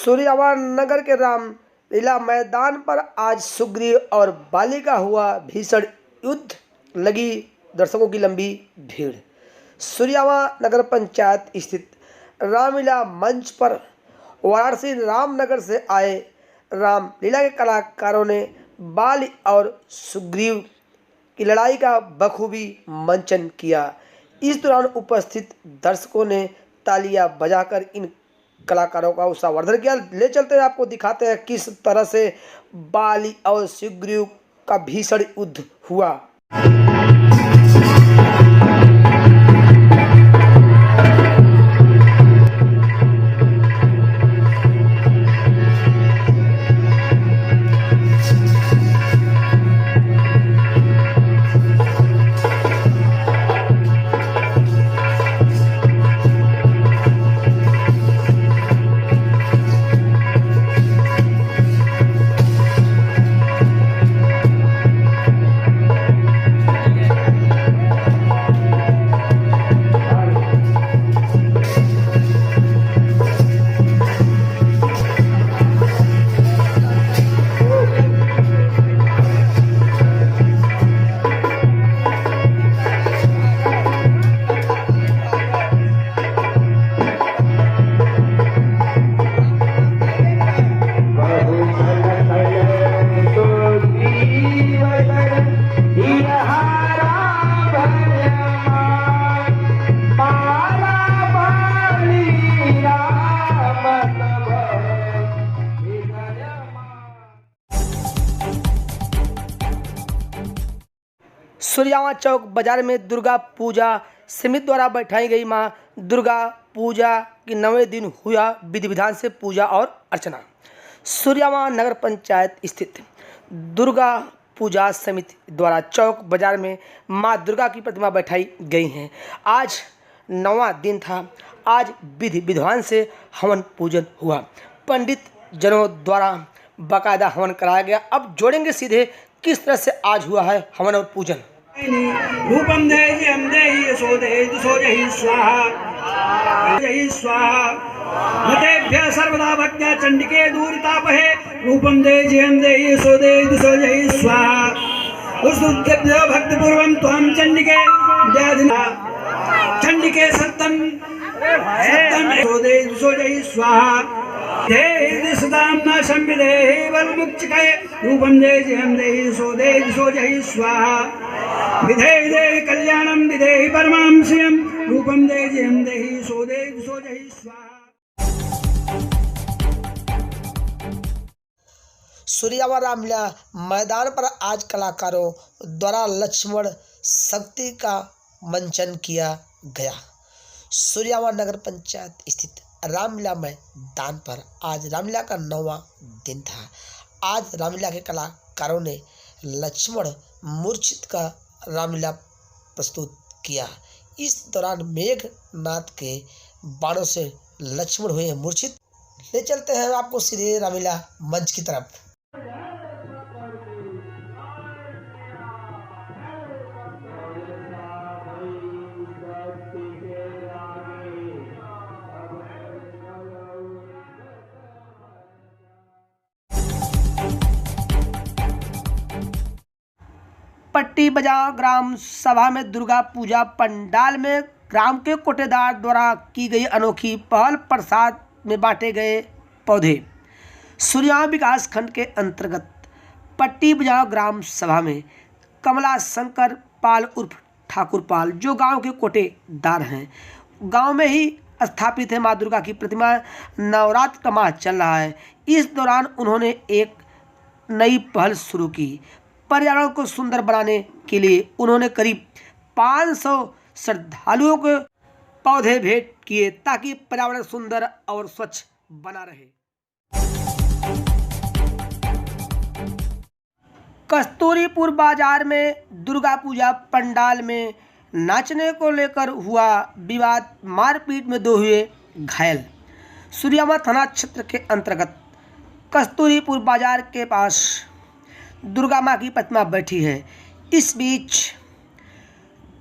सूर्यावर नगर के रामलीला मैदान पर आज सुग्रीव और बाली का हुआ भीषण युद्ध, लगी दर्शकों की लंबी भीड़। सूर्यावा नगर पंचायत स्थित रामलीला मंच पर वाराणसी रामनगर से आए रामलीला के कलाकारों ने बाली और सुग्रीव की लड़ाई का बखूबी मंचन किया। इस दौरान उपस्थित दर्शकों ने तालियां बजाकर इन कलाकारों का उत्साहवर्धन किया। ले चलते हैं, आपको दिखाते हैं किस तरह से बाली और सुग्रीव का भीषण युद्ध हुआ। सूर्यावा चौक बाजार में दुर्गा पूजा समिति द्वारा बैठाई गई मां दुर्गा पूजा के 9वें दिन हुआ विधि विधान से पूजा और अर्चना। सूर्यावा नगर पंचायत स्थित दुर्गा पूजा समिति द्वारा चौक बाजार में मां दुर्गा की प्रतिमा बैठाई गई हैं। आज 9वां दिन था। आज विधि विधान से हवन पूजन हुआ। पंडित जनों द्वारा बाकायदा हवन कराया गया। अब जोड़ेंगे सीधे किस तरह से आज हुआ है हवन और पूजन। रूपम देहि हम देहि यशो देहि दुसो जहि स्वाहा जहि स्वाहा मतेभ्य सर्वदा भक्त्या चंडिके दूरितापहे रूपम देहि हम देहि यशो देहि दुसो जहि स्वाहा उस्तुभ्य भक्ति पूर्वम त्वं चंडिके व्याधिना चंडिके सत्तम यशो देहि दुसो जहि स्वाहा देहि सदाम न संविदेहि बलमुक्तिके रूपम देहि हम देहि यशो देहि दुसो जहि स्वाहा विधेहि देहि कल्याणम विधेहि परमां श्रियं रूपम देहि हम देहि सो देहि सो जहि स्वाहा। सूर्यावा रामलीला मैदान पर आज कलाकारों द्वारा लक्ष्मण शक्ति का मंचन किया गया। सूर्यावा नगर पंचायत स्थित रामलीला मैदान पर आज रामलीला का 9वां दिन था। आज रामलीला के कलाकारों ने लक्ष्मण मूर्छित का रामलीला प्रस्तुत किया। इस दौरान मेघनाथ के बाणों से लक्ष्मण हुए मूर्छित। ले चलते हैं आपको सीधे रामलीला मंच की तरफ। पट्टी बाजार ग्राम सभा में दुर्गा पूजा पंडाल में ग्राम के कोटेदार द्वारा की गई अनोखी पहल, प्रसाद में बांटे गए पौधे। सूर्यावा विकास खंड के अंतर्गत पट्टी बाजार ग्राम सभा में कमला शंकर पाल उर्फ ठाकुर पाल, जो गांव के कोटेदार हैं, गांव में ही स्थापित है मां दुर्गा की प्रतिमा। नवरात्र का माह चल रहा है। इस दौरान उन्होंने एक नई पहल शुरू की। पर्यावरण को सुंदर बनाने के लिए उन्होंने करीब 500 श्रद्धालुओं को पौधे भेंट किए ताकि पर्यावरण सुंदर और स्वच्छ बना रहे। कस्तूरीपुर बाजार में दुर्गा पूजा पंडाल में नाचने को लेकर हुआ विवाद, मारपीट में 2 हुए घायल। सूर्यावा थाना क्षेत्र के अंतर्गत कस्तूरीपुर बाजार के पास दुर्गा माँ की प्रतिमा बैठी है। इस बीच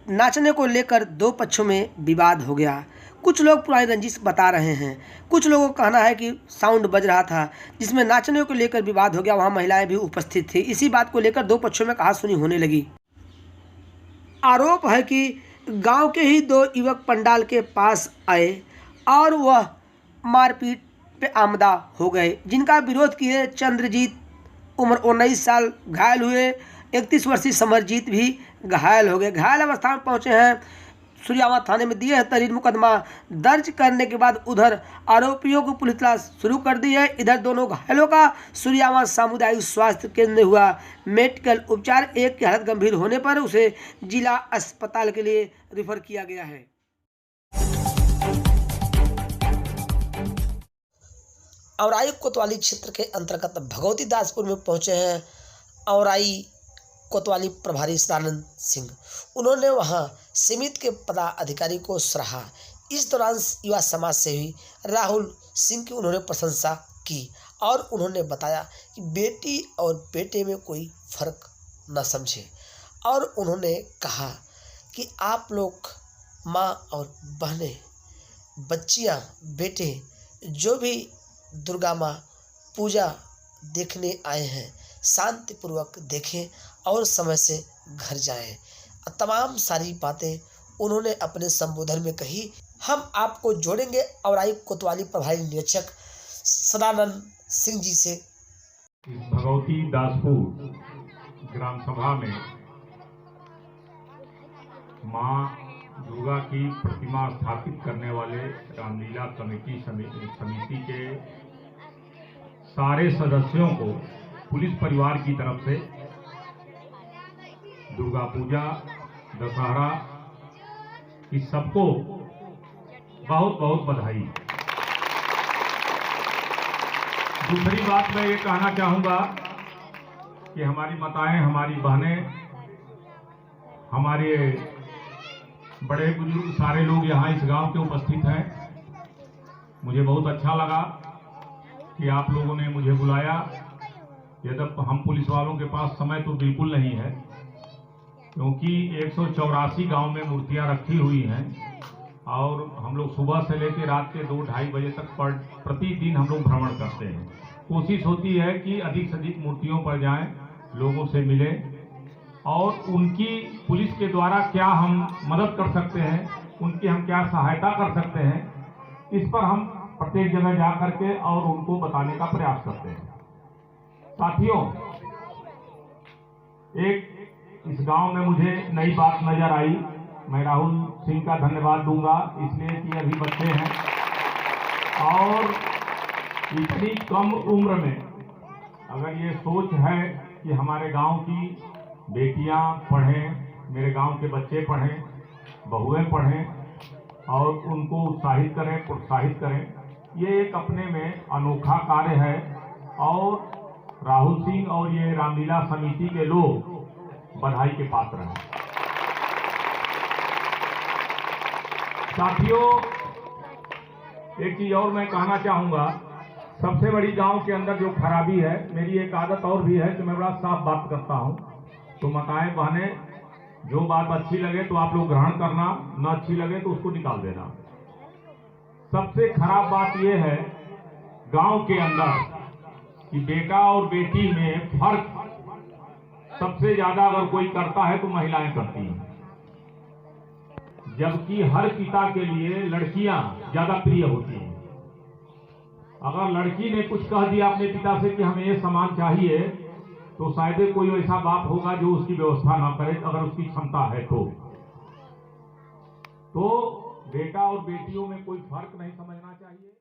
नाचने को लेकर 2 पक्षों में विवाद हो गया। कुछ लोग पुरानी रंजिश बता रहे हैं। कुछ लोगों का कहना है कि साउंड बज रहा था जिसमें नाचने को लेकर विवाद हो गया, वहां महिलाएं भी उपस्थित थी। इसी बात को लेकर दो पक्षों में कहासुनी होने लगी। आरोप है कि गांव के ही दो युवक पंडाल के पास आए और वह मारपीट पे आमदा हो गए, जिनका विरोध किए चंद्रजीत उम्र 19 साल घायल हुए। 31 वर्षीय समरजीत भी घायल हो गए। घायल अवस्था में पहुंचे हैं सूर्यावा थाने में, दिए हैं तहरीर। मुकदमा दर्ज करने के बाद उधर आरोपियों को पुलिस तलाश शुरू कर दी है। इधर दोनों घायलों का सूर्यावा सामुदायिक स्वास्थ्य केंद्र में हुआ मेडिकल उपचार। एक की हालत गंभीर होने पर उसे जिला अस्पताल के लिए रेफर किया गया है। औराई कोतवाली क्षेत्र के अंतर्गत भगवती दासपुर में पहुंचे हैं औराई कोतवाली प्रभारी सदानंद सिंह। उन्होंने वहां समिति के पदाधिकारी को सराहा। इस दौरान युवा समाज सेवी राहुल सिंह की उन्होंने प्रशंसा की और उन्होंने बताया कि बेटी और बेटे में कोई फर्क न समझे और उन्होंने कहा कि आप लोग माँ और बहनें, बच्चियाँ, बेटे जो भी दुर्गा माँ पूजा देखने आए हैं शांतिपूर्वक देखें और समय से घर जाएं। तमाम सारी बातें उन्होंने अपने संबोधन में कही। हम आपको जोड़ेंगे औराई कोतवाली प्रभारी निरीक्षक सदानंद सिंह जी से। भगवती दासपुर ग्राम सभा में माँ दुर्गा की प्रतिमा स्थापित करने वाले रामलीला समिति के सारे सदस्यों को पुलिस परिवार की तरफ से दुर्गा पूजा, दशहरा इस सबको बहुत बहुत बधाई। दूसरी बात मैं ये कहना चाहूँगा कि हमारी माताएं, हमारी बहनें, हमारे बड़े बुजुर्ग सारे लोग यहाँ इस गांव के उपस्थित हैं। मुझे बहुत अच्छा लगा कि आप लोगों ने मुझे बुलाया। यद्यपि हम पुलिस वालों के पास समय तो बिल्कुल नहीं है, क्योंकि 184 गांव में मूर्तियां रखी हुई हैं और हम लोग सुबह से लेकर रात के 2-2:30 बजे तक प्रतिदिन हम लोग भ्रमण करते हैं। कोशिश होती है कि अधिक से अधिक मूर्तियों पर जाएं, लोगों से मिलें और उनकी पुलिस के द्वारा क्या हम मदद कर सकते हैं, उनकी हम क्या सहायता कर सकते हैं, इस पर हम प्रत्येक जगह जा करके और उनको बताने का प्रयास करते हैं। साथियों, एक इस गांव में मुझे नई बात नजर आई। मैं राहुल सिंह का धन्यवाद दूंगा इसलिए कि अभी बच्चे हैं और इतनी कम उम्र में अगर ये सोच है कि हमारे गांव की बेटियां पढ़ें, मेरे गांव के बच्चे पढ़ें, बहुएं पढ़ें और उनको उत्साहित करें, प्रोत्साहित करें, ये एक अपने में अनोखा कार्य है और राहुल सिंह और ये रामलीला समिति के लोग बधाई के पात्र हैं। साथियों, एक चीज और मैं कहना चाहूंगा। सबसे बड़ी गांव के अंदर जो खराबी है, मेरी एक आदत और भी है कि मैं बड़ा साफ बात करता हूं। तो माताएं, बहनें, जो बात अच्छी लगे तो आप लोग ग्रहण करना, न अच्छी लगे तो उसको निकाल देना। सबसे खराब बात यह है गांव के अंदर कि बेटा और बेटी में फर्क सबसे ज्यादा अगर कोई करता है तो महिलाएं करती हैं, जबकि हर पिता के लिए लड़कियां ज्यादा प्रिय होती हैं। अगर लड़की ने कुछ कह दिया अपने पिता से कि हमें ये सामान चाहिए, तो शायद कोई ऐसा बाप होगा जो उसकी व्यवस्था ना करे, अगर उसकी क्षमता है तो बेटा और बेटियों में कोई फर्क नहीं समझना चाहिए।